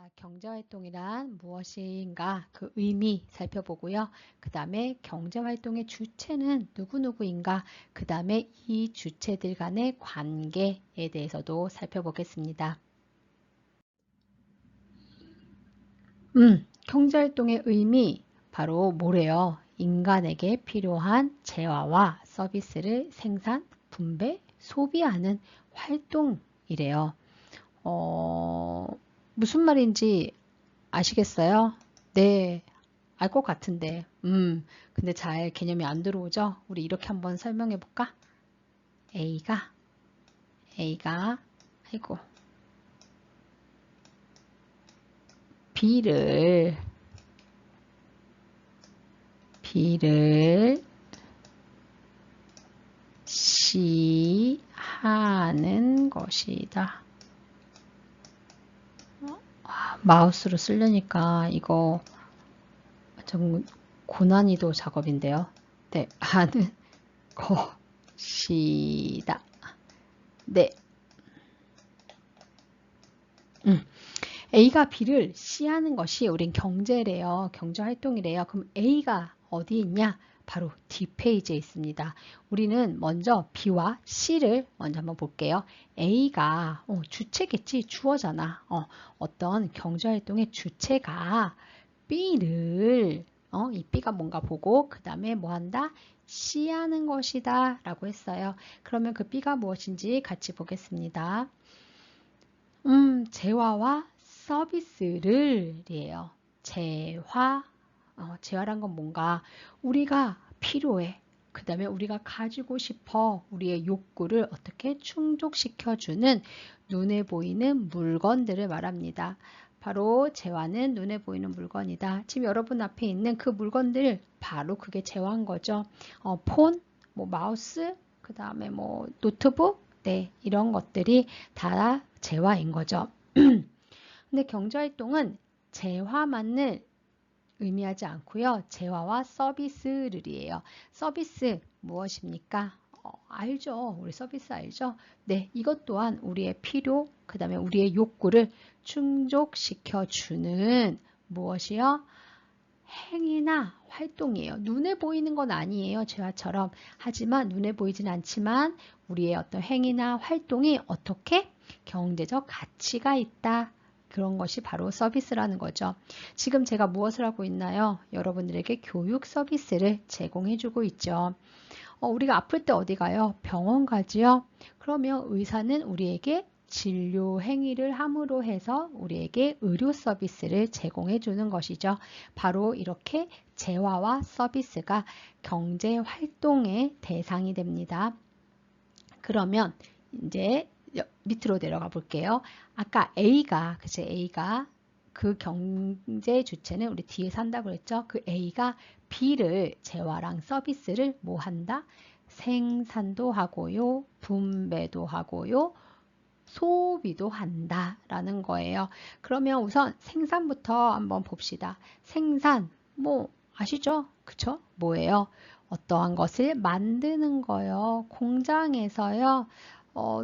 자, 경제활동이란 무엇인가 그 의미 살펴보고요. 그 다음에 경제활동의 주체는 누구누구인가, 그 다음에 이 주체들 간의 관계에 대해서도 살펴보겠습니다. 경제활동의 의미 바로 뭐래요? 인간에게 필요한 재화와 서비스를 생산, 분배, 소비하는 활동이래요. 무슨 말인지 아시겠어요? 네, 알 것 같은데. 근데 잘 개념이 안 들어오죠? 우리 이렇게 한번 설명해 볼까? A가, 아이고, B를 시하는 것이다. 마우스로 쓰려니까 이거 좀 고난이도 작업인데요. 네, 하는 것이다. 네. A가 B를 C하는 것이 우린 경제래요. 경제활동이래요. 그럼 A가 어디 있냐? 바로 뒷페이지에 있습니다. 우리는 먼저 B와 C를 먼저 한번 볼게요. A가 주체겠지. 주어잖아. 어떤 경제활동의 주체가 B를 이 B가 뭔가 보고 그 다음에 뭐 한다? C하는 것이다 라고 했어요. 그러면 그 B가 무엇인지 같이 보겠습니다. 재화와 서비스를 이에요. 재화란 건 뭔가 우리가 필요해. 그 다음에 우리가 가지고 싶어. 우리의 욕구를 어떻게 충족시켜주는 눈에 보이는 물건들을 말합니다. 바로 재화는 눈에 보이는 물건이다. 지금 여러분 앞에 있는 그 물건들 바로 그게 재화인 거죠. 폰, 뭐 마우스, 그 다음에 뭐 노트북, 네, 이런 것들이 다 재화인 거죠. 근데 경제활동은 재화만을 의미하지 않고요. 재화와 서비스를이에요. 서비스 무엇입니까? 알죠. 우리 서비스 알죠? 네, 이것 또한 우리의 필요, 그 다음에 우리의 욕구를 충족시켜주는 무엇이요? 행위나 활동이에요. 눈에 보이는 건 아니에요. 재화처럼. 하지만 눈에 보이진 않지만 우리의 어떤 행위나 활동이 어떻게 경제적 가치가 있다. 그런 것이 바로 서비스라는 거죠. 지금 제가 무엇을 하고 있나요? 여러분들에게 교육 서비스를 제공해주고 있죠. 우리가 아플 때 어디 가요? 병원 가지요? 그러면 의사는 우리에게 진료 행위를 함으로 해서 우리에게 의료 서비스를 제공해 주는 것이죠. 바로 이렇게 재화와 서비스가 경제 활동의 대상이 됩니다. 그러면 이제 밑으로 내려가 볼게요. 아까 A가 그 경제 주체는 우리 뒤에 산다고 그랬죠. 그 A가 B를 재화랑 서비스를 뭐 한다? 생산도 하고요. 분배도 하고요. 소비도 한다라는 거예요. 그러면 우선 생산부터 한번 봅시다. 생산, 뭐 아시죠? 그쵸? 뭐예요? 어떠한 것을 만드는 거요. 공장에서요.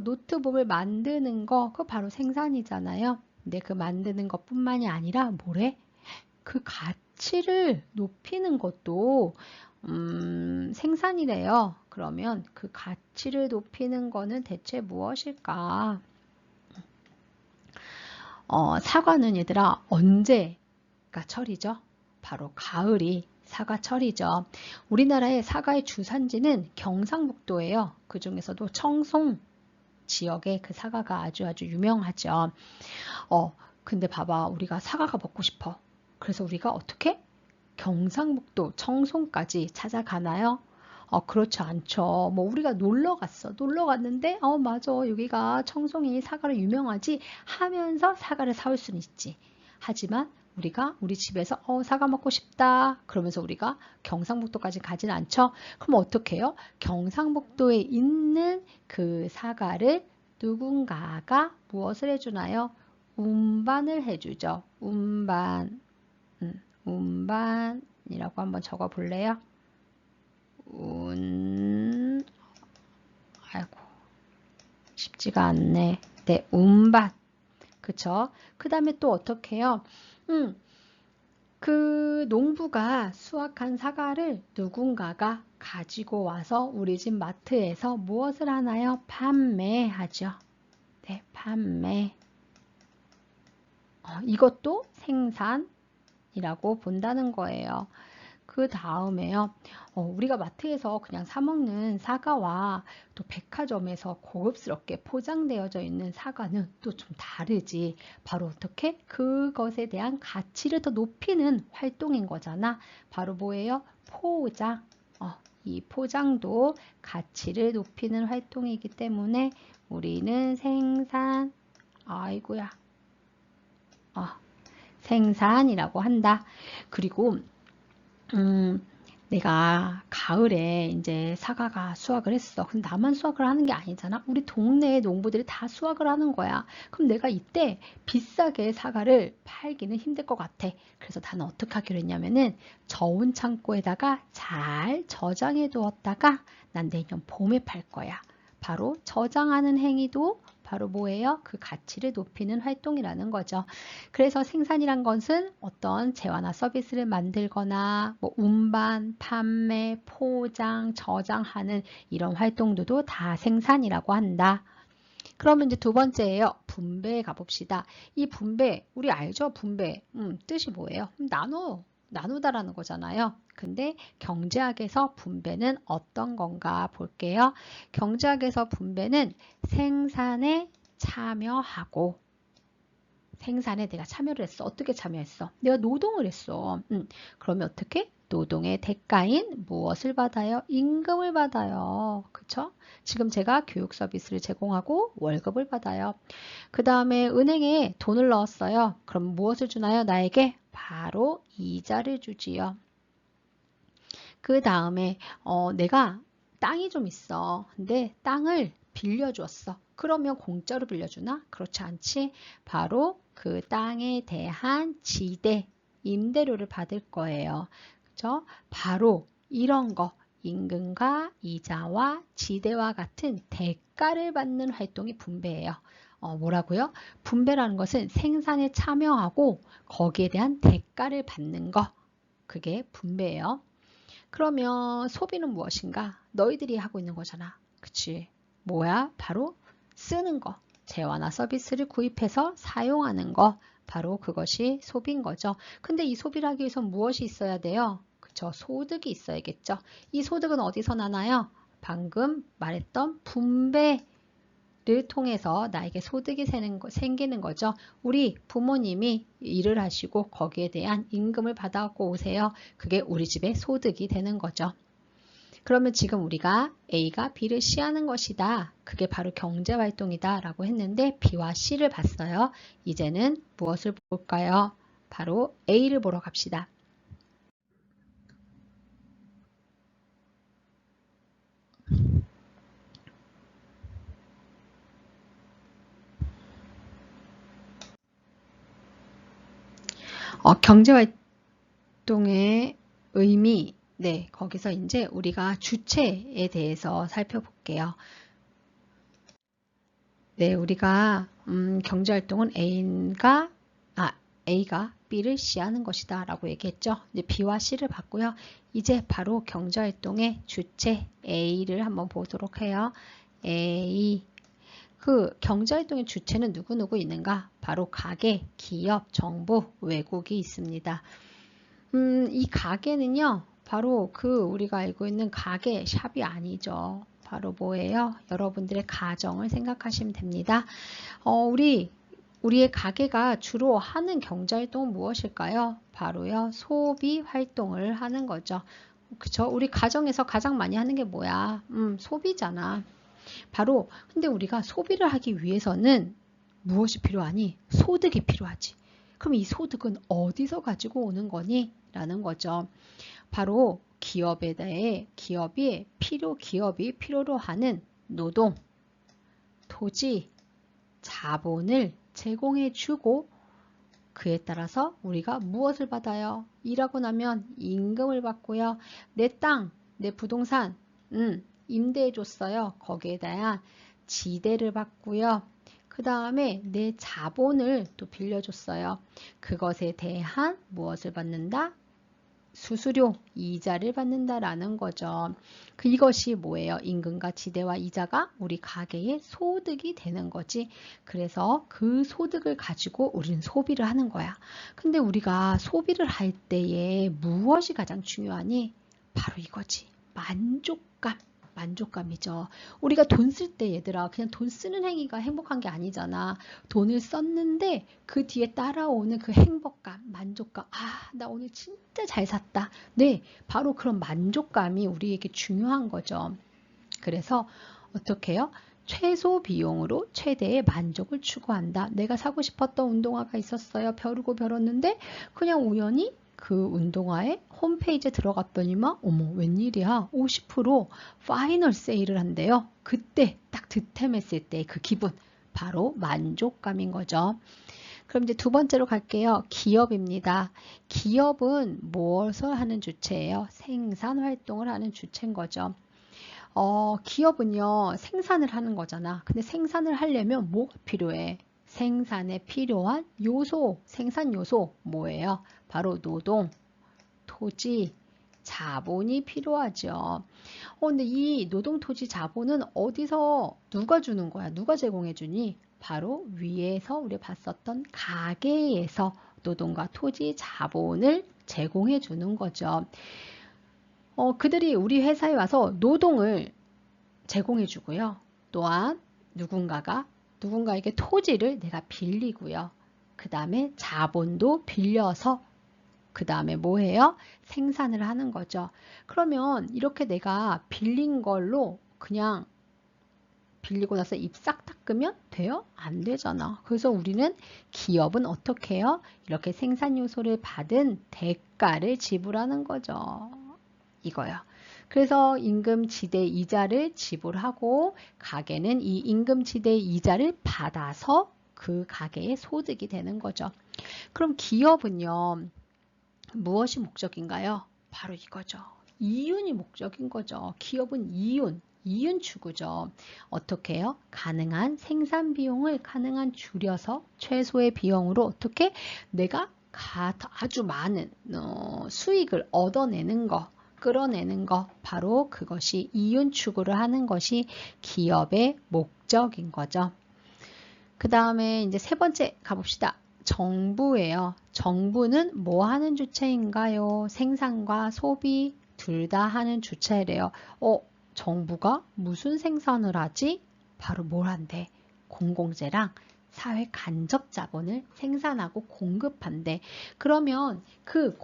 노트북을 만드는 거, 그거 바로 생산이잖아요. 근데 그 만드는 것뿐만이 아니라 뭐래? 그 가치를 높이는 것도 생산이래요. 그러면 그 가치를 높이는 거는 대체 무엇일까? 사과는 얘들아 언제가 철이죠? 바로 가을이 사과철이죠. 우리나라의 사과의 주산지는 경상북도예요. 그 중에서도 청송 지역의 그 사과가 아주 유명하죠. 근데 봐봐, 우리가 사과가 먹고 싶어. 그래서 우리가 어떻게? 경상북도 청송까지 찾아가나요? 그렇지 않죠. 뭐 우리가 놀러 갔어. 놀러 갔는데 맞아. 여기가 청송이 사과로 유명하지 하면서 사과를 사올 수는 있지. 하지만 우리가 우리 집에서 사과 먹고 싶다. 그러면서 우리가 경상북도까지 가진 않죠. 그럼 어떻게 해요? 경상북도에 있는 그 사과를 누군가가 무엇을 해주나요? 운반을 해주죠. 운반. 운반이라고 한번 적어 볼래요? 아이고, 쉽지가 않네. 네, 운반. 그쵸? 그 다음에 또 어떻게 해요? 그 농부가 수확한 사과를 누군가가 가지고 와서 우리 집 마트에서 무엇을 하나요? 판매하죠. 네, 판매. 이것도 생산이라고 본다는 거예요. 그 다음에요. 우리가 마트에서 그냥 사 먹는 사과와 또 백화점에서 고급스럽게 포장되어져 있는 사과는 또 좀 다르지. 바로 어떻게? 그것에 대한 가치를 더 높이는 활동인 거잖아. 바로 뭐예요? 포장. 이 포장도 가치를 높이는 활동이기 때문에 우리는 아이고야. 생산이라고 한다. 그리고 내가 가을에 이제 사과가 수확을 했어. 근데 나만 수확을 하는 게 아니잖아. 우리 동네 농부들이 다 수확을 하는 거야. 그럼 내가 이때 비싸게 사과를 팔기는 힘들 것 같아. 그래서 나는 어떻게 하기로 했냐면은 저온 창고에다가 잘 저장해 두었다가 난 내년 봄에 팔 거야. 바로 저장하는 행위도 바로 뭐예요? 그 가치를 높이는 활동이라는 거죠. 그래서 생산이란 것은 어떤 재화나 서비스를 만들거나 뭐 운반, 판매, 포장, 저장하는 이런 활동들도 다 생산이라고 한다. 그러면 이제 두 번째예요. 분배에 가봅시다. 이 분배, 우리 알죠? 분배. 뜻이 뭐예요? 나누다라는 거잖아요. 근데 경제학에서 분배는 어떤 건가 볼게요. 경제학에서 분배는 생산에 참여하고 생산에 내가 참여를 했어. 어떻게 참여했어? 내가 노동을 했어. 그러면 어떻게? 노동의 대가인 무엇을 받아요? 임금을 받아요. 그쵸? 지금 제가 교육 서비스를 제공하고 월급을 받아요. 그 다음에 은행에 돈을 넣었어요. 그럼 무엇을 주나요? 나에게? 바로 이자를 주지요. 그 다음에 내가 땅이 좀 있어. 근데 땅을 빌려주었어. 그러면 공짜로 빌려주나? 그렇지 않지. 바로 그 땅에 대한 지대, 임대료를 받을 거예요. 그죠? 바로 이런 거, 임금과 이자와 지대와 같은 대가를 받는 활동이 분배예요. 뭐라고요? 분배라는 것은 생산에 참여하고 거기에 대한 대가를 받는 거. 그게 분배예요. 그러면 소비는 무엇인가? 너희들이 하고 있는 거잖아. 그치? 뭐야? 바로 쓰는 거. 재화나 서비스를 구입해서 사용하는 거. 바로 그것이 소비인 거죠. 근데 이 소비를 하기 위해서 무엇이 있어야 돼요? 그쵸? 소득이 있어야겠죠. 이 소득은 어디서 나나요? 방금 말했던 분배 를 통해서 나에게 소득이 생기는 거죠. 우리 부모님이 일을 하시고 거기에 대한 임금을 받아갖고 오세요. 그게 우리 집의 소득이 되는 거죠. 그러면 지금 우리가 A가 B를 C하는 것이다. 그게 바로 경제활동이다 라고 했는데 B와 C를 봤어요. 이제는 무엇을 볼까요? 바로 A를 보러 갑시다. 경제활동의 의미, 네, 거기서 이제 우리가 주체에 대해서 살펴볼게요. 네, 우리가 경제활동은 A가 B를 C하는 것이다 라고 얘기했죠. 이제 B와 C를 봤고요. 이제 바로 경제활동의 주체 A를 한번 보도록 해요. A. 그 경제활동의 주체는 누구 있는가? 바로 가게, 기업, 정부, 외국이 있습니다. 이 가게는요, 바로 우리가 알고 있는 가게, 샵이 아니죠. 바로 뭐예요? 여러분들의 가정을 생각하시면 됩니다. 우리의 가게가 주로 하는 경제활동은 무엇일까요? 바로요, 소비 활동을 하는 거죠. 그쵸? 우리 가정에서 가장 많이 하는 게 뭐야? 소비잖아. 바로, 근데 우리가 소비를 하기 위해서는 무엇이 필요하니? 소득이 필요하지. 그럼 이 소득은 어디서 가지고 오는 거니? 라는 거죠. 바로 기업에 대해 기업이 필요로 하는 노동, 토지, 자본을 제공해 주고 그에 따라서 우리가 무엇을 받아요? 일하고 나면 임금을 받고요. 내 땅, 내 부동산 임대해 줬어요. 거기에 대한 지대를 받고요. 그 다음에 내 자본을 또 빌려줬어요. 그것에 대한 무엇을 받는다? 수수료, 이자를 받는다라는 거죠. 이것이 뭐예요? 임금과 지대와 이자가 우리 가게의 소득이 되는 거지. 그래서 그 소득을 가지고 우리는 소비를 하는 거야. 근데 우리가 소비를 할 때에 무엇이 가장 중요하니? 바로 이거지. 만족감. 만족감이죠. 우리가 돈 쓸 때 얘들아 그냥 돈 쓰는 행위가 행복한 게 아니잖아. 돈을 썼는데 그 뒤에 따라오는 그 행복감, 만족감. 아, 나 오늘 진짜 잘 샀다. 네, 바로 그런 만족감이 우리에게 중요한 거죠. 그래서 어떻게 해요? 최소 비용으로 최대의 만족을 추구한다. 내가 사고 싶었던 운동화가 있었어요. 벼르고 벼렀는데 그냥 우연히 그 운동화에 홈페이지에 들어갔더니만 어머 웬일이야 50% 파이널 세일을 한대요. 그때 딱 득템했을 때 그 기분 바로 만족감인 거죠. 그럼 이제 두 번째로 갈게요. 기업입니다. 기업은 무엇을 하는 주체예요? 생산 활동을 하는 주체인 거죠. 기업은요 생산을 하는 거잖아. 근데 생산을 하려면 뭐가 필요해? 생산에 필요한 요소, 생산 요소 뭐예요? 바로 노동, 토지, 자본이 필요하죠. 근데 이 노동, 토지, 자본은 어디서 누가 주는 거야? 누가 제공해 주니? 바로 위에서 우리 봤었던 가게에서 노동과 토지, 자본을 제공해 주는 거죠. 그들이 우리 회사에 와서 노동을 제공해 주고요. 또한 누군가에게 토지를 내가 빌리고요. 그 다음에 자본도 빌려서 그 다음에 뭐예요? 생산을 하는 거죠. 그러면 이렇게 내가 빌린 걸로 그냥 빌리고 나서 입 싹 닦으면 돼요? 안 되잖아. 그래서 우리는 기업은 어떻게 해요? 이렇게 생산 요소를 받은 대가를 지불하는 거죠. 이거요. 그래서 임금지대 이자를 지불하고 가게는 이 임금지대 이자를 받아서 그 가게의 소득이 되는 거죠. 그럼 기업은요. 무엇이 목적인가요? 바로 이거죠. 이윤이 목적인 거죠. 기업은 이윤 추구죠. 어떻게 해요? 가능한 생산 비용을 가능한 줄여서 최소의 비용으로 어떻게 내가 아주 많은 수익을 얻어내는 거, 끌어내는 거, 바로 그것이 이윤 추구를 하는 것이 기업의 목적인 거죠. 그 다음에 이제 세 번째 가봅시다. 정부예요. 정부는 뭐 하는 주체인가요? 생산과 소비 둘 다 하는 주체래요. 정부가 무슨 생산을 하지? 바로 뭘 한대? 공공재랑 사회 간접 자본을 생산하고 공급한대. 그러면 그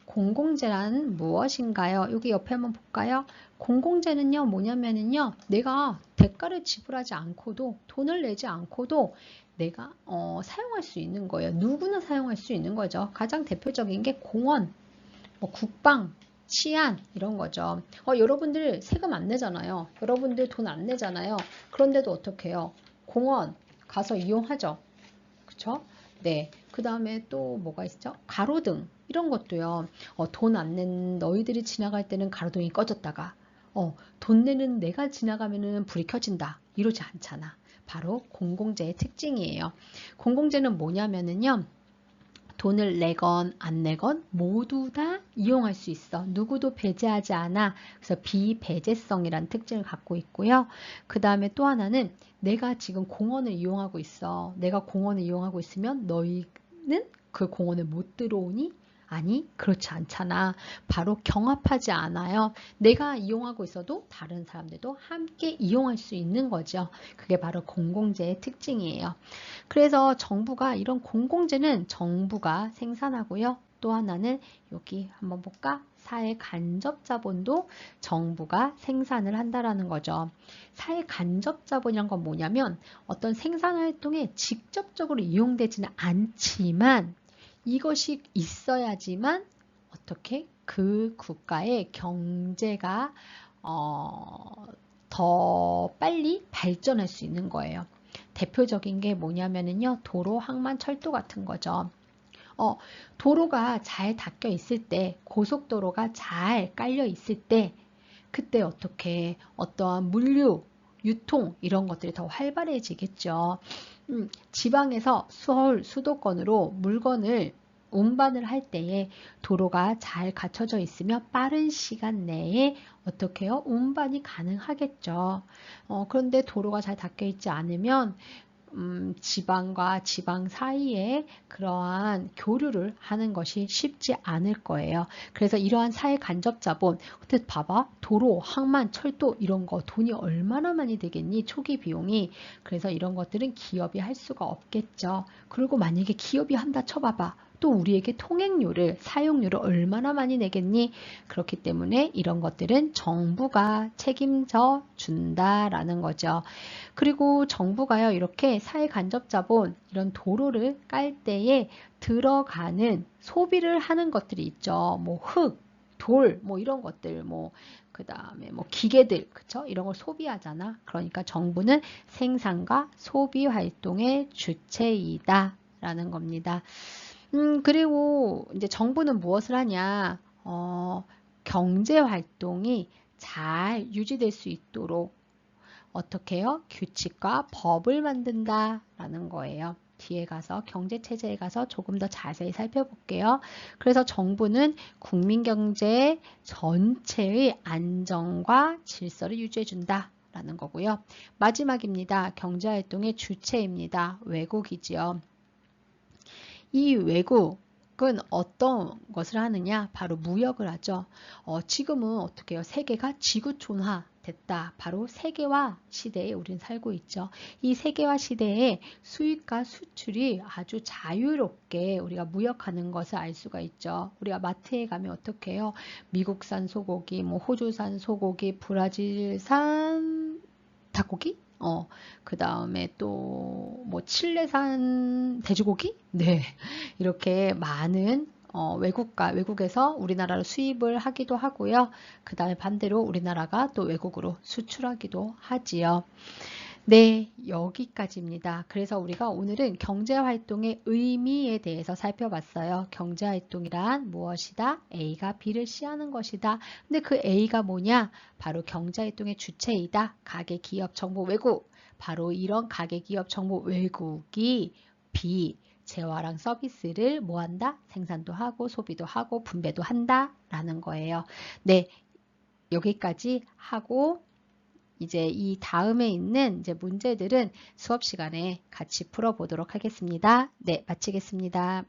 공공재란 무엇인가요? 여기 옆에 한번 볼까요? 공공재는요, 뭐냐면은요, 내가 대가를 지불하지 않고도, 돈을 내지 않고도 내가 사용할 수 있는 거예요. 누구나 사용할 수 있는 거죠. 가장 대표적인 게 공원, 국방, 치안 이런 거죠. 여러분들 세금 안 내잖아요. 여러분들 돈 안 내잖아요. 그런데도 어떻게 해요? 공원 가서 이용하죠. 그쵸? 네. 그 다음에 또 뭐가 있죠? 가로등 이런 것도요. 돈 안 낸 너희들이 지나갈 때는 가로등이 꺼졌다가 돈 내는 내가 지나가면은 불이 켜진다. 이러지 않잖아. 바로 공공재의 특징이에요. 공공재는 뭐냐면은요. 돈을 내건 안 내건 모두 다 이용할 수 있어. 누구도 배제하지 않아. 그래서 비배제성이라는 특징을 갖고 있고요. 그 다음에 또 하나는 내가 지금 공원을 이용하고 있어. 내가 공원을 이용하고 있으면 너희는 그 공원에 못 들어오니? 아니, 그렇지 않잖아. 바로 경합하지 않아요. 내가 이용하고 있어도 다른 사람들도 함께 이용할 수 있는 거죠. 그게 바로 공공재의 특징이에요. 그래서 정부가 이런 공공재는 정부가 생산하고요. 또 하나는 여기 한번 볼까? 사회 간접 자본도 정부가 생산을 한다라는 거죠. 사회 간접 자본이란 건 뭐냐면 어떤 생산 활동에 직접적으로 이용되지는 않지만 이것이 있어야지만 어떻게 그 국가의 경제가 더 빨리 발전할 수 있는 거예요. 대표적인 게 뭐냐면은요, 도로, 항만, 철도 같은 거죠. 도로가 잘 닦여 있을 때, 고속도로가 잘 깔려 있을 때, 그때 어떻게 어떠한 물류, 유통 이런 것들이 더 활발해지겠죠. 지방에서 서울 수도권으로 물건을 운반을 할 때에 도로가 잘 갖춰져 있으면 빠른 시간 내에 어떻게 해요? 운반이 가능하겠죠. 그런데 도로가 잘 닦여 있지 않으면 지방과 지방 사이에 그러한 교류를 하는 것이 쉽지 않을 거예요. 그래서 이러한 사회 간접 자본, 근데 봐봐, 도로, 항만, 철도 이런 거 돈이 얼마나 많이 되겠니? 초기 비용이. 그래서 이런 것들은 기업이 할 수가 없겠죠. 그리고 만약에 기업이 한다 쳐봐봐. 또 우리에게 통행료를, 사용료를 얼마나 많이 내겠니? 그렇기 때문에 이런 것들은 정부가 책임져 준다라는 거죠. 그리고 정부가요, 이렇게 사회 간접 자본, 이런 도로를 깔 때에 들어가는 소비를 하는 것들이 있죠. 뭐 흙, 돌, 뭐 이런 것들, 뭐 그 다음에 뭐 기계들, 그쵸? 이런 걸 소비하잖아. 그러니까 정부는 생산과 소비 활동의 주체이다 라는 겁니다. 그리고 이제 정부는 무엇을 하냐? 경제 활동이 잘 유지될 수 있도록 어떻게 해요? 규칙과 법을 만든다라는 거예요. 뒤에 가서 경제체제에 가서 조금 더 자세히 살펴볼게요. 그래서 정부는 국민 경제 전체의 안정과 질서를 유지해준다. 라는 거고요. 마지막입니다. 경제활동의 주체입니다. 외국이지요. 이 외국은 어떤 것을 하느냐? 바로 무역을 하죠. 지금은 어떻게 해요? 세계가 지구촌화 됐다. 바로 세계화 시대에 우리는 살고 있죠. 이 세계화 시대에 수입과 수출이 아주 자유롭게 우리가 무역하는 것을 알 수가 있죠. 우리가 마트에 가면 어떻게 해요? 미국산 소고기, 뭐 호주산 소고기, 브라질산 닭고기? 그 다음에 또 뭐 칠레산 돼지고기? 네. 이렇게 많은 외국에서 우리나라로 수입을 하기도 하고요. 그 다음에 반대로 우리나라가 또 외국으로 수출하기도 하지요. 네, 여기까지입니다. 그래서 우리가 오늘은 경제활동의 의미에 대해서 살펴봤어요. 경제활동이란 무엇이다? A가 B를 C하는 것이다. 근데 그 A가 뭐냐? 바로 경제활동의 주체이다. 가계, 기업, 정보, 외국. 바로 이런 가계, 기업, 정보, 외국이 B, 재화랑 서비스를 뭐 한다? 생산도 하고 소비도 하고 분배도 한다. 라는 거예요. 네, 여기까지 하고 이제 이 다음에 있는 이제 문제들은 수업 시간에 같이 풀어보도록 하겠습니다. 네, 마치겠습니다.